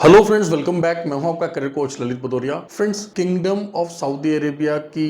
Hello friends, welcome back. मैं हूं आपका career coach Lalit Bhadauria. Friends, kingdom of Saudi Arabia की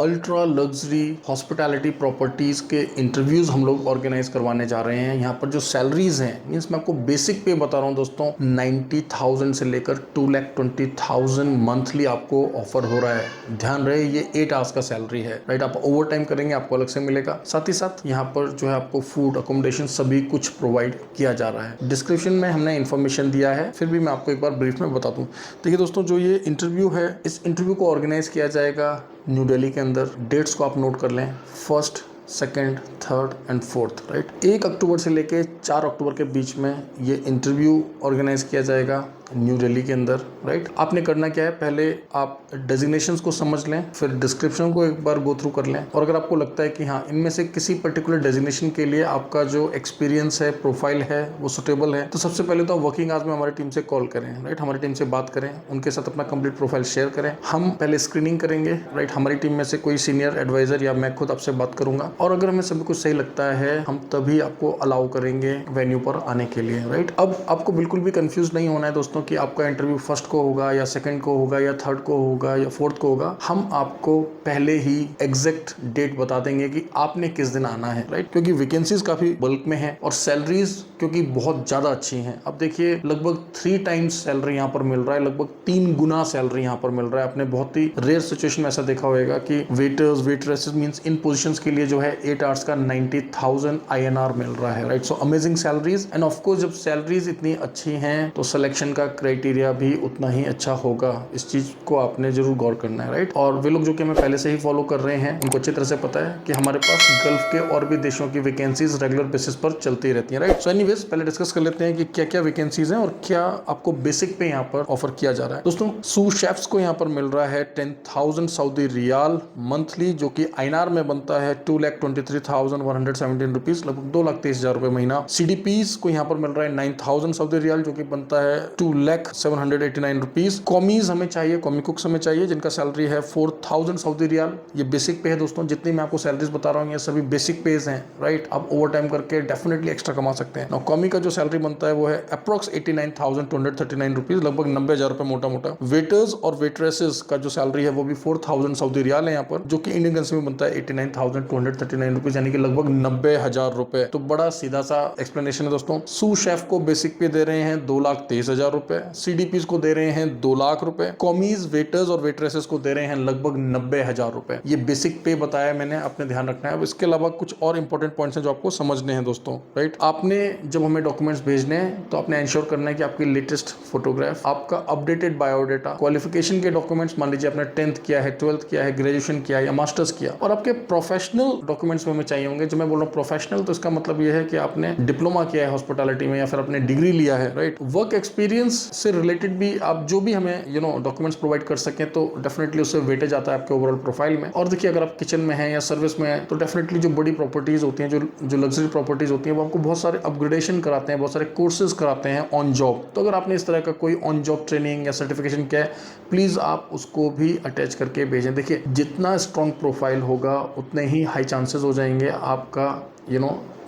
अल्ट्रा लग्जरी हॉस्पिटैलिटी प्रॉपर्टीज़ के इंटरव्यूज़ हम लोग ऑर्गेनाइज करवाने जा रहे हैं। यहाँ पर जो सैलरीज हैं, मीन्स मैं आपको बेसिक पे बता रहा हूँ दोस्तों, 90,000 से लेकर 2,20,000 मंथली आपको ऑफर हो रहा है। ध्यान रहे, ये 8 आवर्स का सैलरी है, राइट। आप ओवर टाइम करेंगे आपको अलग से मिलेगा। साथ ही साथ यहाँ पर जो है आपको फूड, अकोमोडेशन सभी कुछ प्रोवाइड किया जा रहा है। डिस्क्रिप्शन में हमने इन्फॉर्मेशन दिया है, फिर भी मैं आपको एक बार ब्रीफ में बता दूँ। देखिए दोस्तों, जो ये इंटरव्यू है, इस इंटरव्यू को ऑर्गेनाइज किया जाएगा न्यू दिल्ली के अंदर। डेट्स को आप नोट कर लें, 1, 2, 3 एंड 4, राइट। 1 अक्टूबर से लेके 4 अक्टूबर के बीच में ये इंटरव्यू ऑर्गेनाइज किया जाएगा न्यू दिल्ली के अंदर, राइट। आपने करना क्या है, पहले आप डेजिग्नेशंस को समझ लें, फिर डिस्क्रिप्शन को एक बार गो थ्रू कर लें, और अगर आपको लगता है कि हाँ, इनमें से किसी पर्टिकुलर डेजिग्नेशन के लिए आपका जो एक्सपीरियंस है, प्रोफाइल है, वो सुटेबल है, तो सबसे पहले तो आप वर्किंग आवर्स में हमारी टीम से कॉल करें, राइट। हमारी टीम से बात करें, उनके साथ अपना कंप्लीट प्रोफाइल शेयर करें। हम पहले स्क्रीनिंग करेंगे, राइट। हमारी टीम में से कोई सीनियर एडवाइजर या मैं खुद आपसे बात करूंगा, और अगर हमें सभी कुछ सही लगता है, हम तभी आपको अलाउ करेंगे वेन्यू पर आने के लिए, राइट। अब आपको बिल्कुल भी कंफ्यूज नहीं होना है दोस्तों कि आपका इंटरव्यू फर्स्ट को होगा या सेकंड को होगा या थर्ड को होगा या फोर्थ को होगा। हम आपको पहले ही एग्जैक्ट डेट बता देंगे कि आपने किस दिन आना है, राइट। क्योंकि वैकेंसीज काफी बल्क में है और सैलरीज क्योंकि बहुत ज्यादा अच्छी हैं। अब देखिए, लगभग 3 टाइम्स सैलरी यहाँ पर मिल रहा है, लगभग 3 गुना सैलरी यहाँ पर मिल रहा है। आपने बहुत ही रेयर सिचुएशन में ऐसा देखा होगा कि वेटर्स, वेटरेसेस मींस इन पोजीशंस के लिए जो है 8 आवर्स का 90,000 INR मिल रहा है, right. So amazing salaries, end of course जब सैलरीज इतनी अच्छी हैं तो सिलेक्शन का क्राइटेरिया भी उतना ही अच्छा होगा। इस चीज को आपने जरूर गौर करना है, राइट। और वे लोग जो कि हमें पहले से ही फॉलो कर रहे हैं, उनको अच्छी तरह से पता है कि हमारे पास गल्फ के और भी देशों की वैकेंसीज रेगुलर बेसिस पर चलती रहती हैं, राइट। सो एनीवेज, पहले डिस्कस कर लेते हैं कि क्या क्या वैकेंसीज हैं और क्या आपको बेसिक पे यहाँ पर ऑफर किया जा रहा है। दोस्तों, सूस शेफ्स को यहाँ पर मिल रहा है 10,000 सऊदी रियाल मंथली, जो कि INR में बनता है 2,23,117 रुपीज, लगभग 2,23,000 रुपए महीना। CDPs को यहाँ पर मिल रहा है 9,000 सऊदी रियाल, जो कि बनता है 2,789 रुपीज। कॉमीज हमें चाहिए, कॉमी कुक्स हमें चाहिए, जिनका सैलरी है 4,000 सऊदी रियाल। ये बेसिक पे है दोस्तों। जितनी मैं आपको सैलरीज बता रहा हूँ, ये सभी बेसिक पेज हैं, राइट। आप ओवर टाइम करके डेफिनेटली एक्स्ट्रा कमा सकते हैं। कॉमी का जो सैलरी बनता है वो है अप्रोक्स 89,239 रुपीज, लगभग 90,000 रुपए मोटा मोटा। वेटर्स और वेटरेसेस का जो सैलरी है वो भी 4,000 सऊदी रियाल है यहाँ पर, जो कि इंडियन करेंसी में बनता है 89,239 रुपीज, यानी कि लगभग 90,000 रुपए। तो बड़ा सीधा सा एक्सप्लेनेशन है दोस्तों। सू शेफ को बेसिक पे दे रहे हैं 2,23,000 रुपए, CDPs को दे रहे हैं 2 लाख रुपए, कॉमीज, वेटर्स और वेटरेसेस को दे रहे हैं लगभग 90,000 रुपए। ये बेसिक पे बताया मैंने, आपने ध्यान रखना है। अब इसके अलावा कुछ और इंपॉर्टेंट पॉइंट्स हैं जो आपको समझने हैं दोस्तों, राइट। आपने जब हमें डॉक्यूमेंट्स भेजने हैं तो आपने इंश्योर करना है कि आपकी लेटेस्ट फोटोग्राफ, आपका अपडेटेड बायोडाटा, क्वालिफिकेशन के डॉक्यूमेंट्स, मान लीजिए आपने 10th किया है, 12th किया है, ग्रेजुएशन किया है या मास्टर्स किया, और आपके प्रोफेशनल डॉक्यूमेंट्स में हमें चाहिए होंगे। जब मैं बोल रहा हूँ प्रोफेशनल, तो इसका मतलब यह है कि आपने डिप्लोमा किया है हॉस्पिटैलिटी में या फिर आपने डिग्री लिया है, राइट। वर्क एक्सपीरियंस से रिलेटेड भी आप जो भी हमें डॉक्यूमेंट्स प्रोवाइड कर सकें तो डेफिनेटली उससे वेटेज आता है आपके ओवरऑल प्रोफाइल में। और देखिए, अगर आप किचन में हैं या सर्विस में हैं तो डेफिनेटली जो बड़ी प्रॉपर्टीज होती हैं, जो लग्जरी प्रॉपर्टीज होती हैं, वो आपको बहुत सारे अपग्रेडेशन कराते हैं, बहुत सारे कोर्सेज कराते हैं ऑन जॉब। तो अगर आपने इस तरह का कोई ऑन जॉब ट्रेनिंग या सर्टिफिकेशन किया है, प्लीज आप उसको भी अटैच करके भेजें। देखिए, जितना स्ट्रॉन्ग प्रोफाइल होगा उतने ही हाई चांसेस हो जाएंगे आपका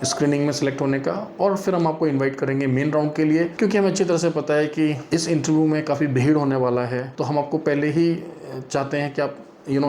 स्क्रीनिंग में सिलेक्ट होने का, और फिर हम आपको इनवाइट करेंगे मेन राउंड के लिए। क्योंकि हमें अच्छी तरह से पता है कि इस इंटरव्यू में काफ़ी भीड़ होने वाला है, तो हम आपको पहले ही चाहते हैं कि आप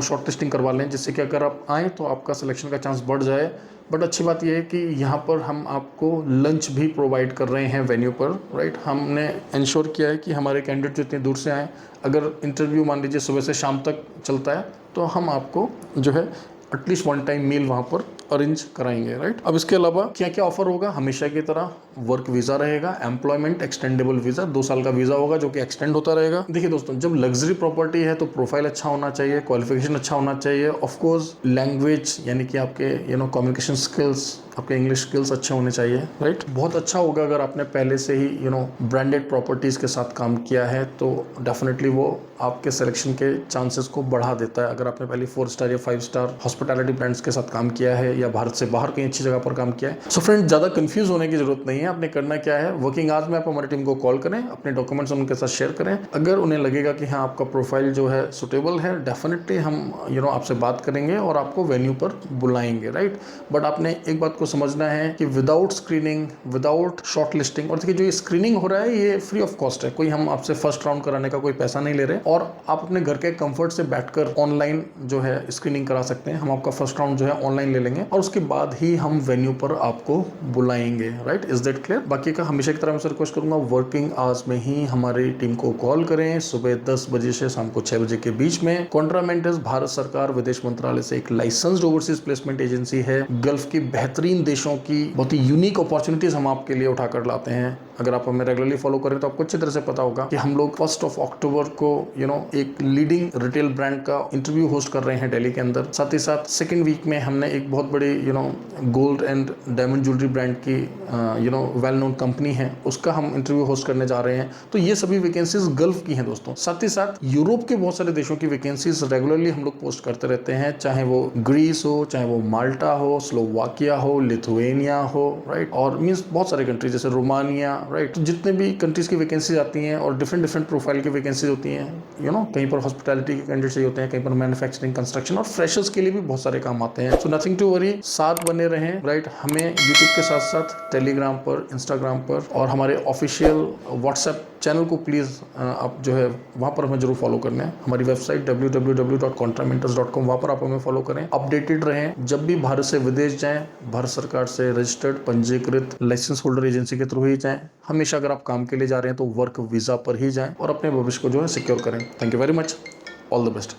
शॉर्ट लिस्टिंग करवा लें, जिससे कि अगर आप आएँ तो आपका सिलेक्शन का चांस बढ़ जाए। बट अच्छी बात यह है कि यहाँ पर हम आपको लंच भी प्रोवाइड कर रहे हैं वेन्यू पर, राइट। हमने इंश्योर किया है कि हमारे कैंडिडेट जो इतनी दूर से आए, अगर इंटरव्यू मान लीजिए सुबह से शाम तक चलता है, तो हम आपको जो है एटलीस्ट 1 टाइम मील वहाँ पर अरेंज कराएंगे, राइट। अब इसके अलावा क्या क्या ऑफर होगा, हमेशा की तरह वर्क वीजा रहेगा, एम्प्लॉयमेंट एक्सटेंडेबल वीजा, 2 साल का वीजा होगा जो कि एक्सटेंड होता रहेगा। देखिए दोस्तों, जब लग्जरी प्रॉपर्टी है तो प्रोफाइल अच्छा होना चाहिए, क्वालिफिकेशन अच्छा होना चाहिए, ऑफ कोर्स लैंग्वेज यानी कि आपके कम्युनिकेशन स्किल्स, आपके इंग्लिश स्किल्स अच्छे होने चाहिए, राइट। बहुत अच्छा होगा अगर आपने पहले से ही ब्रांडेड प्रॉपर्टीज के साथ काम किया है, तो डेफिनेटली वो आपके सिलेक्शन के चांसेस को बढ़ा देता है। अगर आपने पहले 4 स्टार या 5 स्टार हॉस्पिटैलिटी ब्रांड्स के साथ काम किया है या भारत से बाहर कहीं अच्छी जगह पर काम किया है। सो फ्रेंड, ज़्यादा कंफ्यूज होने की जरूरत नहीं है। आपने करना क्या है, वर्किंग आवर्स में आप हमारी टीम को कॉल करें, अपने डॉक्यूमेंट्स उनके साथ शेयर करें। अगर उन्हें लगेगा कि हाँ, आपका प्रोफाइल जो है सुटेबल है, डेफिनेटली हम आपसे बात करेंगे और आपको वेन्यू पर बुलाएंगे, राइट। बट आपने एक बात को समझना है कि without screening, without short listing, और देखिए जो ये स्क्रीनिंग हो रहा है ये फ्री ऑफ कॉस्ट है, कोई हम आपसे फर्स्ट राउंड कराने का कोई पैसा नहीं ले रहे, और आप अपने घर के कंफर्ट से बैठकर ऑनलाइन जो है स्क्रीनिंग करा सकते हैं। हम आपका फर्स्ट राउंड जो है ऑनलाइन ले लेंगे और उसके बाद ही हम वेन्यू पर आपको बुलाएंगे। Right, is that clear? बाकी का हमेशा की तरह मैं रिक्वेस्ट करूंगा, वर्किंग आवर्स में ही हमारी टीम को कॉल करें, सुबह 10 बजे से शाम को 6 बजे के बीच में। कॉन्ट्रामेंटस भारत सरकार विदेश मंत्रालय से एक लाइसेंस्ड ओवरसीज प्लेसमेंट एजेंसी है। गल्फ की बेहतरीन देशों की बहुत ही यूनिक अपॉर्चुनिटीज हम आपके लिए उठाकर लाते हैं। अगर आप हमें रेगुलरली फॉलो करें तो आपको अच्छी तरह से पता होगा कि हम लोग 1 अक्टूबर को एक लीडिंग रिटेल ब्रांड का इंटरव्यू होस्ट कर रहे हैं दिल्ली के अंदर। साथ ही साथ सेकंड वीक में हमने एक बहुत बड़ी gold and diamond jewellery brand की वेल नोन कंपनी है, उसका हम इंटरव्यू होस्ट करने जा रहे हैं। तो ये सभी वैकेंसीज गल्फ की हैं दोस्तों। साथ ही साथ यूरोप के बहुत सारे देशों की वैकेंसीज रेगुलरली हम लोग पोस्ट करते रहते हैं, चाहे वो ग्रीस हो, चाहे वो माल्टा हो, स्लोवाकिया हो, लिथुएनिया हो, राइट, और मीन्स बहुत सारे कंट्री जैसे रोमानिया, राइट। तो जितने भी कंट्रीज की वैकेंसीज आती हैं और डिफरेंट प्रोफाइल की वैकेंसीज होती हैं, कहीं पर हॉस्पिटैलिटी के कैंडिडेट चाहिए होते हैं, कहीं पर मैन्युफैक्चरिंग, कंस्ट्रक्शन और फ्रेशर्स के लिए भी बहुत सारे काम आते हैं। सो नथिंग टू वरी, साथ बने रहें, राइट। हमें यूट्यूब के साथ साथ टेलीग्राम पर, इंस्टाग्राम पर और हमारे ऑफिशियल व्हाट्सएप चैनल को प्लीज़ आप जो है वहाँ पर हमें जरूर फॉलो करना है। हमारी वेबसाइट www.contramentors.com, वहाँ पर आप हमें फॉलो करें, अपडेटेड रहें। जब भी भारत से विदेश जाएं, भारत सरकार से रजिस्टर्ड पंजीकृत लाइसेंस होल्डर एजेंसी के थ्रू ही जाएं। हमेशा अगर आप काम के लिए जा रहे हैं तो वर्क वीज़ा पर ही जाएं और अपने भविष्य को जो है सिक्योर करें। Thank you very much, all the best.